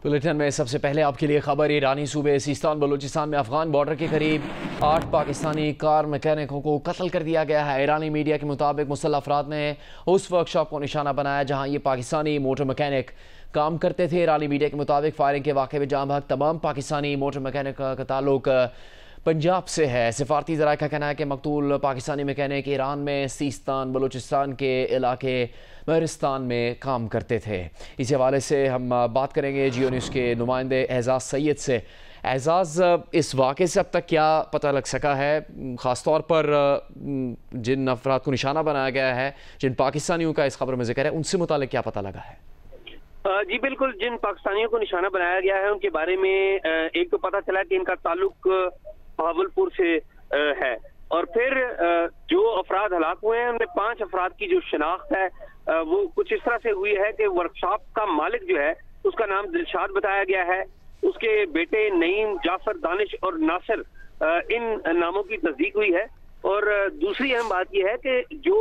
Bulletin में सबसे पहले आपके लिए खबर। ईरानी सूबे सिस्तान बलूचिस्तान में अफगान बॉर्डर के करीब 8 पाकिस्तानी कार मैकेनिकों को कत्ल कर दिया गया है। ईरानी मीडिया के मुताबिक मुसल्लह अफराद ने उस वर्कशॉप को निशाना बनाया जहां ये पाकिस्तानी मोटर मैकेनिक काम करते थे। ईरानी मीडिया के मुताबिक फायरिंग के वाक़े में जाँ बहक तमाम पाकिस्तानी मोटर मैकेनिक का ताल्लुक पंजाब से है। सिफारती ज़राए का कहना है कि मकतूल पाकिस्तानी मैकेनिक ईरान में सिस्तान बलूचिस्तान के इलाके महरिस्तान में काम करते थे। इस हवाले से हम बात करेंगे जियो न्यूज़ के नुमाइंदे एजाज सैयद से। एजाज, इस वाक़े से अब तक क्या पता लग सका है, ख़ास तौर पर जिन अफराद को निशाना बनाया गया है, जिन पाकिस्तानियों का इस खबर में जिक्र है, उनसे मुतालिक क्या पता लगा है? जी बिल्कुल, जिन पाकिस्तानियों को निशाना बनाया गया है उनके बारे में एक तो पता चला कि इनका ताल्लुक भावलपुर से है, और फिर जो अफराद हलाक हुए हैं उनमें 5 अफराद की जो शनाख्त है वो कुछ इस तरह से हुई है कि वर्कशॉप का मालिक जो है उसका नाम दिलशाद बताया गया है, उसके बेटे नईम, जाफर, दानिश और नासिर, इन नामों की तस्दीक हुई है। और दूसरी अहम बात यह है कि जो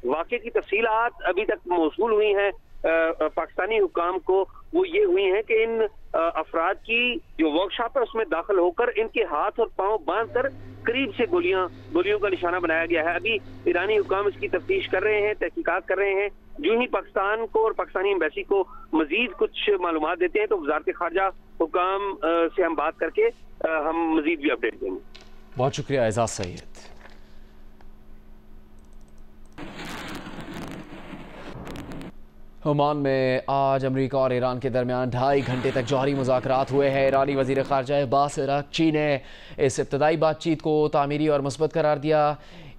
वाक़े की तफसीलात अभी तक मौसूल हुई हैं पाकिस्तानी हुकाम को, वो ये हुई हैं कि इन अफराद की जो वर्कशॉप है उसमें दाखिल होकर इनके हाथ और पांव बांधकर करीब से गोलियों का निशाना बनाया गया है। अभी ईरानी हुकाम इसकी तफ्तीश कर रहे हैं, तहकीकात कर रहे हैं। जो ही पाकिस्तान को और पाकिस्तानी एम्बेसी को मजीद कुछ मालूमात देते हैं तो वजारत खारजा हुकाम से हम बात करके हम मजीद भी अपडेट देंगे। बहुत शुक्रिया एजाज सैयद। ओमान में आज अमेरिका और ईरान के दरमियान 2.5 घंटे तक जौहरी मुज़ाकरात हुए हैं। ईरानी वज़ीर ख़ारजा अब्बास अराग़ची ने इस इब्तदाई बातचीत को तामीरी और मुस्बत करार दिया।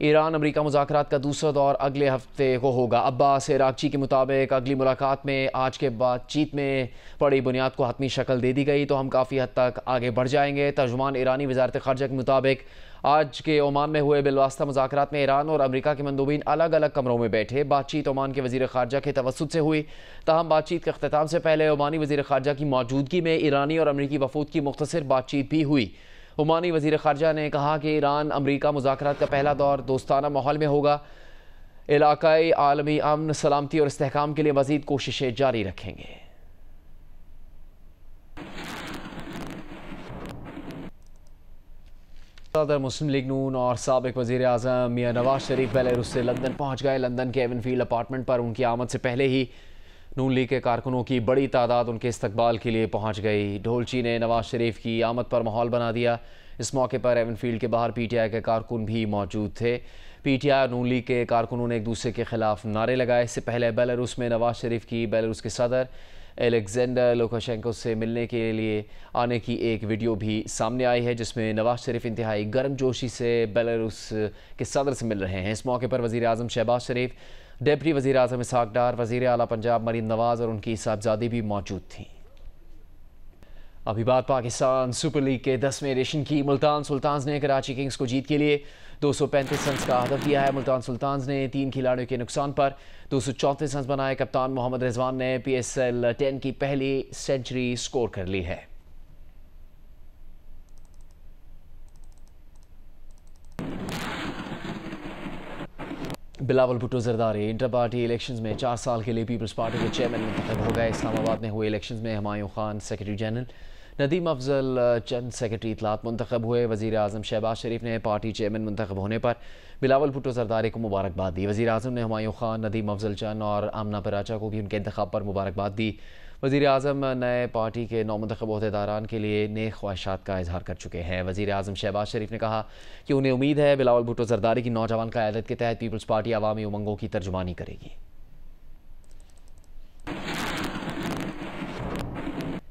ईरान अमेरिका मुज़ाकरात का दूसरा दौर अगले हफ्ते को होगा। अब्बास अराग़ची के मुताबिक अगली मुलाकात में आज के बातचीत में पड़ी बुनियाद को हतमी शक्ल दे दी गई तो हम काफ़ी हद तक आगे बढ़ जाएंगे। तर्जुमान ईरानी वज़ारत ख़ारजा के मुताबिक आज के ओमान में हुए बिलवास्ता मुज़ाकरात में ईरान और अमेरिका के मंदूबीन अलग अलग कमरों में बैठे। बातचीत ओमान के वज़ीर ख़ारजा के तवस्सुत से हुई। ताहम बातचीत के अख्तिताम से पहले ओमानी वज़ीर ख़ारजा की मौजूदगी में ईरानी और अमेरिकी वफूद की मुख्तसर बातचीत भी हुई। ओमानी वज़ीर ख़ारजा ने कहा कि ईरान अमेरिका मुज़ाकरात का पहला दौर दोस्ताना माहौल में होगा। इलाकाई आलमी अमन, सलामती और इस्तेहकाम के लिए मज़ीद कोशिशें जारी रखेंगे। सदर मुस्लिम लीग नून और साबिक वज़ीर आज़म मियां नवाज शरीफ बेलारूस से लंदन पहुँच गए। लंदन के एवनफील्ड अपार्टमेंट पर उनकी आमद से पहले ही नून लीग के कारकुनों की बड़ी तादाद उनके इस्तकबाल के लिए पहुँच गई। ढोलची ने नवाज शरीफ की आमद पर माहौल बना दिया। इस मौके पर एवनफील्ड के बाहर PTI के कारकुन भी मौजूद थे। PTI और नून लीग के कारकुनों ने एक दूसरे के खिलाफ नारे लगाए। इससे पहले बेलारूस में नवाज शरीफ की बेलारूस के सदर एलेक्जेंडर लुकाशेंको से मिलने के लिए आने की एक वीडियो भी सामने आई है जिसमें नवाज शरीफ इंतहाई गर्मजोशी से बेलारूस के सदर से मिल रहे हैं। इस मौके पर वज़ीर आज़म शहबाज शरीफ, डिप्टी वज़ीर आज़म इसहाक डार, वज़ीर आला पंजाब मरीम नवाज़ और उनकी साहबजादी भी मौजूद थीं। अभी बात पाकिस्तान सुपर लीग के 10वें एडिशन की। मुल्तान सुल्तान्स ने कराची किंग्स को जीत के लिए 235 रन्स का हदफ दिया है। मुल्तान सुल्तान्स ने 3 खिलाड़ियों के नुकसान पर 234 रन्स बनाए। कप्तान मोहम्मद रिजवान ने PSL 10 की पहली सेंचुरी स्कोर कर ली है। Bilawal Bhutto Zardari inter party elections में 4 साल के लिए पीपल्स पार्टी के चेयरमैन मुंतखब हो गए। इस्लामाबाद में हुए इलेक्शंस में हुमायूं खान सेक्रेटरी जनरल, नदीम अफजल चंद सेक्रेटरी इतलात मुंतखब हुए। वज़ीर आज़म शहबाज शरीफ ने पार्टी चेयरमैन मुंतखब होने पर बिलावल भुट्टो जरदारी को मुबारकबाद दी। वज़ीर आज़म ने हुमायूं खान, नदीम अफजल चंद और आमना पराचा को भी उनके इंतखाब पर मुबारकबाद दी। वज़ीर आज़म नए पार्टी के नौमुंतखब ओहदेदारान के लिए नेक ख्वाहिशात का इजहार कर चुके हैं। वज़ीर आज़म शहबाज शरीफ ने कहा कि उन्हें उम्मीद है बिलावल भुट्टो जरदारी की नौजवान क़यादत के तहत पीपल्स पार्टी अवामी उमंगों की तर्जुमानी करेगी।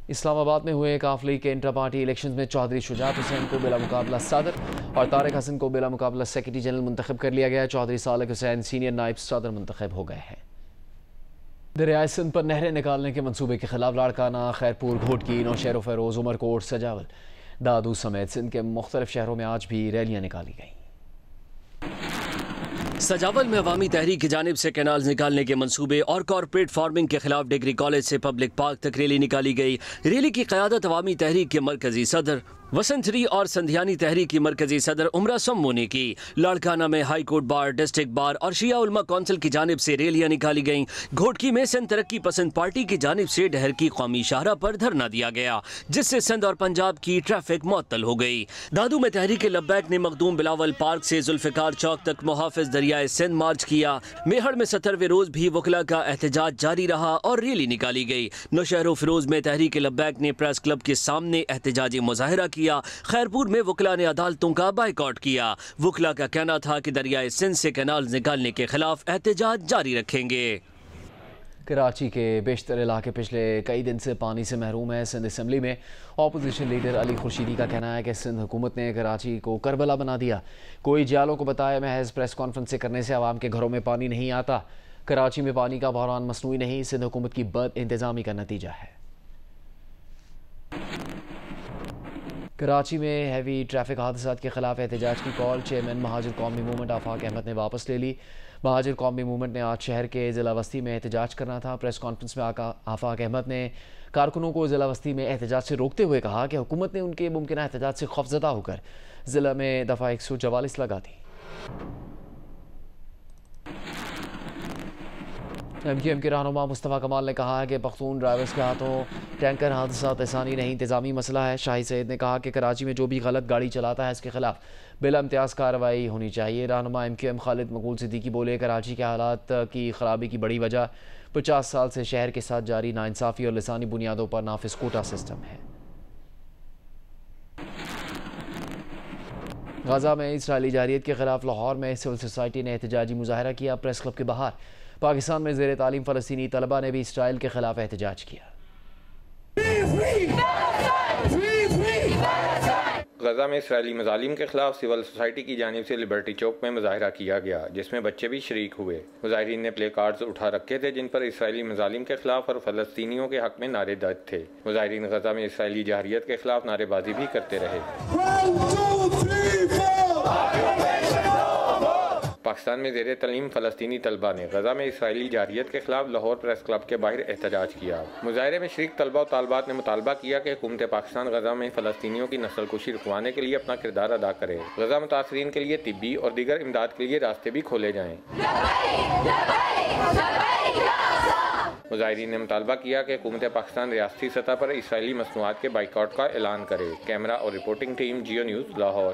इस्लामाबाद में हुए काफली के इंटर पार्टी इलेक्शंस में चौधरी शुजात हुसैन को बिला मुकाबला सदर और तारिक हसन को बिला मुकाबला सेक्रेटरी जनरल मुंतखब कर लिया गया। चौधरी सालिक हुसैन सीनियर नायब सदर मुंतखब हो गए हैं। दरियाए सिंध पर नहरें निकालने के मंसूबे के खिलाफ लाड़काना, खैरपुर, घोटकी, नौशहर फरोज, उमरकोट, सजावल, दादू समेत सिंध के मुख्तलिफ शहरों में आज भी रैलियाँ निकाली गईं। सजावल में अवामी तहरीक की जानिब से कैनाल निकालने के मंसूबे और कॉर्पोरेट फार्मिंग के खिलाफ डिग्री कॉलेज से पब्लिक पार्क तक रैली निकाली गई। रैली की क़यादत अवामी तहरीक के मरकजी सदर वसंतरी और संध्यानी तहरीक की मरकजी सदर उमरा सम्मू ने की। लाड़काना में high court bar, district bar और शिया उलमा कौंसिल की जानिब से रैलियां निकाली गईं। घोटकी में सिंध तरक्की पसंद पार्टी की जानिब से डहर की कौमी शाहरा पर धरना दिया गया, जिससे सिंध और पंजाब की ट्रैफिक मुअत्तल हो गई। दादू में तहरीक लब्बैक ने मखदूम बिलावल पार्क से जुल्फिकार चौक तक मुहाफिज दरियाए सिंध मार्च किया। मेहड़ में 17वें रोज भी वकला का एहतजाज जारी रहा और रैली निकाली गई। नौशहर फिरोज में तहरीक लब्बैक ने प्रेस क्लब के सामने एहतजाजी मुजाहिरा किया। खैरपुर में वकला ने अदालतों का बाइकआउट किया। वकला का कहना था कि दरियाए सिंध से कैनाल निकालने के खिलाफ एहतजाज जारी रखेंगे। कराची के बेशतर इलाके पिछले कई दिन से पानी से महरूम है। सिंध असम्बली में अपोजिशन लीडर अली खुर्शीदी का कहना है कि सिंध हुकूमत ने कराची को करबला बना दिया। कोई जियालों को बताया महज प्रेस कॉन्फ्रेंस करने से आवाम के घरों में पानी नहीं आता। कराची में पानी का बहरान मसनूई नहीं, सिंध हुकूमत की बद इंतजामी का नतीजा है। कराची में हैवी ट्रैफिक हादसात के खिलाफ एहतजाज की कॉल। चेयरमैन महाजिर कौमी मूवमेंट आफाक अहमद ने वापस ले ली। महाजिर कौमी मूवमेंट ने आज शहर के ज़िला वस्ती में एहतजाज करना था। प्रेस कॉन्फ्रेंस में आफाक अहमद ने कारकुनों को ज़िला वस्ती में एहतजाज से रोकते हुए कहा कि हुकूमत ने उनके मुमकिन एहतजाज से खौफजदा होकर ज़िला में दफ़ा 144 लगा दी। MQM के रहनुमा मुस्तफ़ा कमाल ने कहा है कि पख्तून ड्राइवर्स के हाथों टैंकर हादसात आसानी नहीं, इंतजामी मसला है। शाही सैयद ने कहा कि कराची में जो भी गलत गाड़ी चलाता है इसके खिलाफ बिला इम्तियाज़ कार्रवाई होनी चाहिए। रहनुमा MQM खालिद मकबूल सिद्दीकी बोले, कराची के हालात की खराबी की बड़ी वजह 50 साल से शहर के साथ जारी नाइंसाफ़ी और लिसानी बुनियादों पर नाफिज कोटा सिस्टम है। गजा में इसराइली जारियत के खिलाफ लाहौर में सिविल सोसाइटी ने एहतजाजी मुजाहरा किया। प्रेस क्लब के बाहर पाकिस्तान में ज़ेर तालीम फ़लस्तीनी तलबा ने भी इसराइल के खिलाफ एहतजाज किया। गजा में इसराइली मज़ालिम के खिलाफ सिविल सोसाइटी की जानिब से लिबर्टी चौक में मुजाहिरा किया गया, जिसमें बच्चे भी शरीक हुए। मुजाहिरीन ने प्ले कार्ड्स उठा रखे थे जिन पर इसराइली मज़ालिम के खिलाफ और फ़लस्तीनियों के हक में नारे दर्ज थे। मुजाहिरीन गजा में इसराइली जारियत के खिलाफ नारेबाजी भी करते रहे। पाकिस्तान में ज़ेर तलीम फ़लस्तीनी तलबा ने गजा में इसराइली जारियत के खिलाफ लाहौर प्रेस क्लब के बाहर एहतजाज किया। मुजाहरे में शरीक तलबा और तालबात ने मुतालबा किया कि हुकूमत पाकिस्तान गजा में फ़लस्तीनियों की नस्लकुशी रुकवाने के लिए अपना किरदार अदा करे। गजा मुतासरीन के लिए तिब्बी और दीगर इमदाद के लिए रास्ते भी खोले जाएँ। मुजाहिरीन ने मुतालबा किया कि हुकूमत पाकिस्तान रियासती सतह पर इसराइली मसनूआत के बाइकआउट का ऐलान करे। कैमरा और रिपोर्टिंग टीम जियो न्यूज़ लाहौर।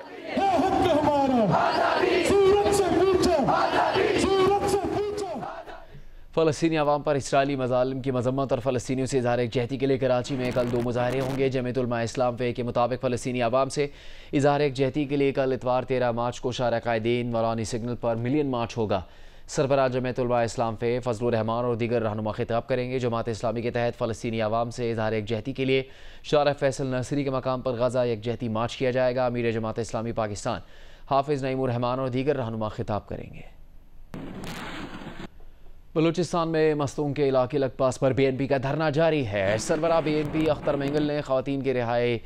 फ़लस्तीनी अवाम पर इसराइली मज़ालिम की मजम्मत और फ़लस्तीनियों से इज़हार यकजहती के लिए कराची में कल 2 मुजाहरे होंगे। जमीयत उलमा इस्लाम फ़े के मुताबिक फ़लस्तीनी अवाम से इज़हार यकजहती के लिए कल इतवार 13 मार्च को शारा कायदीन मौलानी सिग्नल पर मिलियन मार्च होगा। सरबराह जमीयत उलमा इस्लाम फ़े फजलुर रहमान और दीगर रहनुमा खिताब करेंगे। जमात इस्लामी के तहत फ़लस्तीनी अवाम से इज़हार यकजहती के लिए शारा फैसल नर्सरी के मकाम पर गजा यकजहती मार्च किया जाएगा। अमीर जमात इस्लामी पाकिस्तान हाफिज़ नईमुर रहमान और दीगर रहनुमा खिताब करेंगे। बलूचिस्तान में मस्तूम के इलाके लकपास पर BNP का धरना जारी है। सरबराह BNP अख्तर मेंगल ने ख़वातीन के रिहाई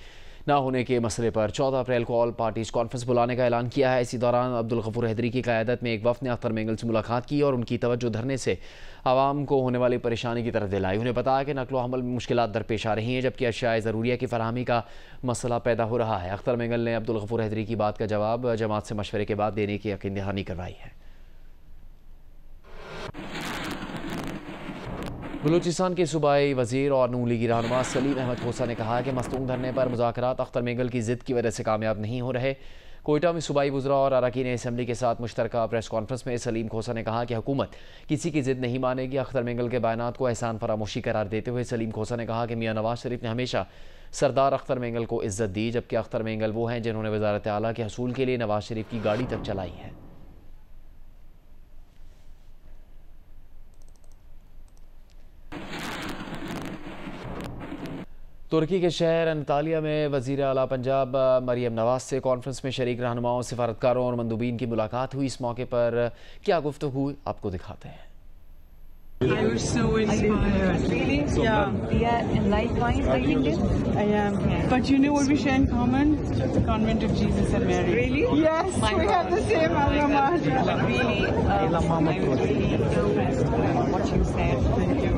न होने के मसले पर 14 अप्रैल को ऑल पार्टीज कॉन्फ्रेंस बुलाने का ऐलान किया है। इसी दौरान अब्दुल गफूर हैदरी की क़यादत में एक वफ़द ने अख्तर मेंगल से मुलाकात की और उनकी तवज्जो धरने से आवाम को होने वाली परेशानी की तरफ दिलाई। उन्हें बताया कि नकलो हमल में मुश्किलात दरपेश आ रही हैं, जबकि अशियाए ज़रूरिया की फरहमी का मसला पैदा हो रहा है। अख्तर मेंगल ने अब्दुल गफूर हैदरी की बात का जवाब जमात से मशवरे के बाद देने की यकीन दहानी करवाई है। बलूचिस्तान के सूबाई वज़ीर और नून लीगी रहनुमा सलीम अहमद खोसा ने कहा कि मस्तूम धरने पर मुज़ाकरात अख्तर मेंगल की ज़िद की वजह से कामयाब नहीं हो रहे। कोयटा में सूबाई वज़रा और अरकान असम्बली के साथ मुश्तरका प्रेस कॉन्फ्रेंस में सलीम खोसा ने कहा कि हुकूमत किसी की ज़िद नहीं मानेगी। अख्तर मेंगल के बयानात को एहसान फरामोशी करार देते हुए सलीम खोसा ने कहा कि मियाँ नवाज शरीफ ने हमेशा सरदार अख्तर मेंगल को इज़्ज़त दी, जबकि अख्तर मेंगल वो हैं जिन्होंने वज़ारत आला के हसूल के लिए नवाज शरीफ की गाड़ी तक चलाई है। तुर्की के शहर अंतालिया में वज़ीर आला पंजाब मरियम नवाज से कॉन्फ्रेंस में शरीक रहनुमाओं, सिफारतकारों और मंदूबीन की मुलाकात हुई। इस मौके पर क्या गुफ्तगू हुई आपको दिखाते हैं। I was so inspired. Really? So yeah, and likewise, I think I am. But you know what we share in common? The Convent of Jesus and Mary. Really? Yes, we have the same alma mater. Really, I was really impressed with what you said,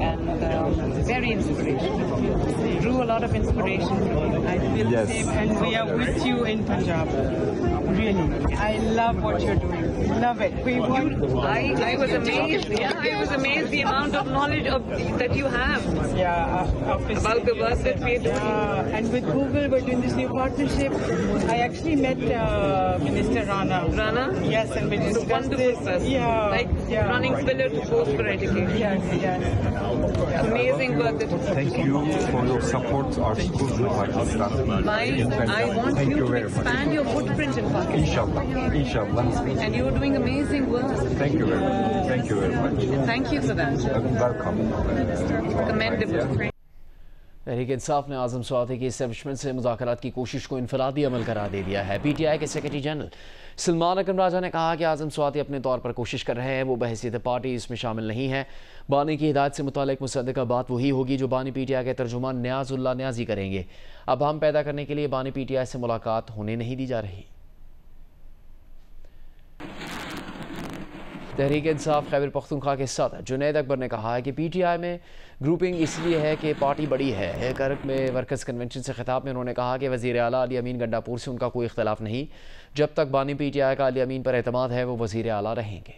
and very inspirational. drew a lot of inspiration from you. I feel the same, and we are with you in Punjab. Really, I love what you're doing. Love it. I was amazed. Yeah, I was amazed the amount of knowledge that you have about the work that we're doing. And with Google, we're doing this new partnership. I actually met Minister Rana. Rana? Yes, and we It's a discussed wonderful this. person. Running pillar to post for education. Yes. Amazing work that you Thank you for your support. Our schools will like to start. I want you to expand your footprint in Pakistan. Inshallah. And you're doing amazing work. Thank you very much. Thank you very much. Thank you for that. Welcome. Commendable. Tehreek Insaf ने आज़म स्वाति की establishment से मुज़ाकरात की कोशिश को इनफरादी अमल करार दे दिया है। PTI के सेक्रेटरी जनरल सलमान अकरम राजा ने कहा कि आज़म स्वाति अपने तौर पर कोशिश कर रहे हैं, वो बहैसियत पार्टी इसमें शामिल नहीं है। बानी की हिदायत से मुतालिक मुसद्दिक़ा बात वही होगी जो बानी PTI के तर्जुमान न्याज़ुल्लाह न्याज़ी करेंगे। अब हम पैदा करने के लिए बानी PTI से मुलाकात होने नहीं दी जा रही। तहरीक इंसाफ खैबर पख्तूनख्वा के सदर जुनैद अकबर ने कहा है कि PTI में ग्रुपिंग इसलिए है कि पार्टी बड़ी है। करक में वर्कर्स कन्वेंशन से खिताब में उन्होंने कहा कि वज़ीर आला अली अमीन गंडापुर से उनका कोई इख्तलाफ नहीं। जब तक बानी PTI का अली अमीन पर एतमाद है वो वज़ीर आला रहेंगे।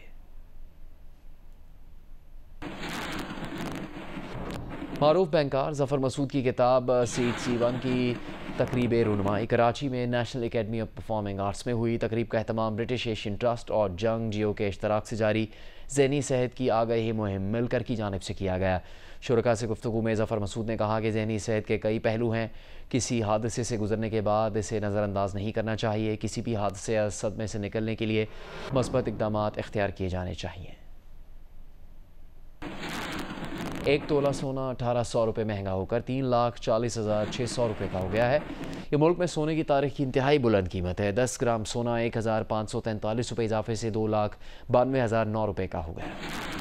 मारूफ बैंकार ज़फ़र मसूद की किताब सीट C1 की तकरीब रुनमाई कराची में national academy of performing arts में हुई। तकरीब का एहतमाम ब्रिटिश एशियन ट्रस्ट और जंग जियो के इश्तराक से जारी ज़हनी सेहत की आगाही मुहिम मिलकर की जानिब से किया गया। शुरका से गुफ्तगू में ज़फ़र मसूद ने कहा कि ज़हनी सेहत के कई पहलू हैं। किसी हादसे से गुजरने के बाद इसे नज़रअंदाज नहीं करना चाहिए। किसी भी हादसे या सदमे से निकलने के लिए मस्बत इक़दामात इख्तियार किए जाने चाहिए। 1 तोला सोना 1800 रुपये महंगा होकर 3,40,600 रुपये का हो गया है। ये मुल्क में सोने की तारीख की इंतहाई बुलंद कीमत है। 10 ग्राम सोना 1,543 रुपये इजाफे से 2,92,009 रुपये का हो गया।